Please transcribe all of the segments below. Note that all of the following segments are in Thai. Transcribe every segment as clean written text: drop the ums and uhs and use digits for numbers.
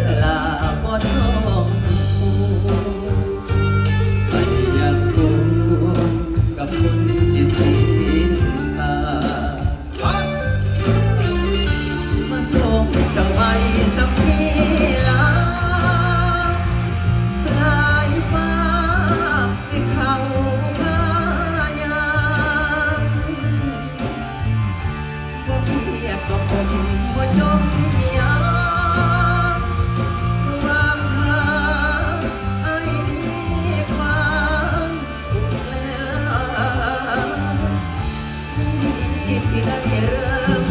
อลาบ่ต้องไปอยากรู้กับคนที่ทิ้งตามาส่งเจ้าไว้สักทีลาปลายฟ้าที่เขาพายามพวกเพียบกับผมว่าจมยามวางทางให้มีความสุขแล้วที่ได้เริ่ม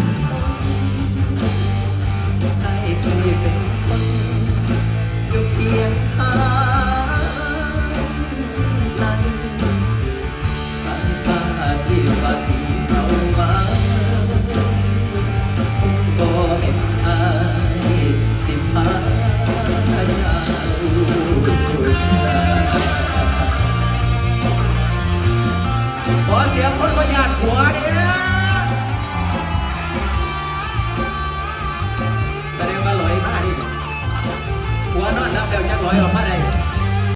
ให้เคยเป็นคนอยู่เพียงข้างฉันฝันฟ้าที่ฝันเอา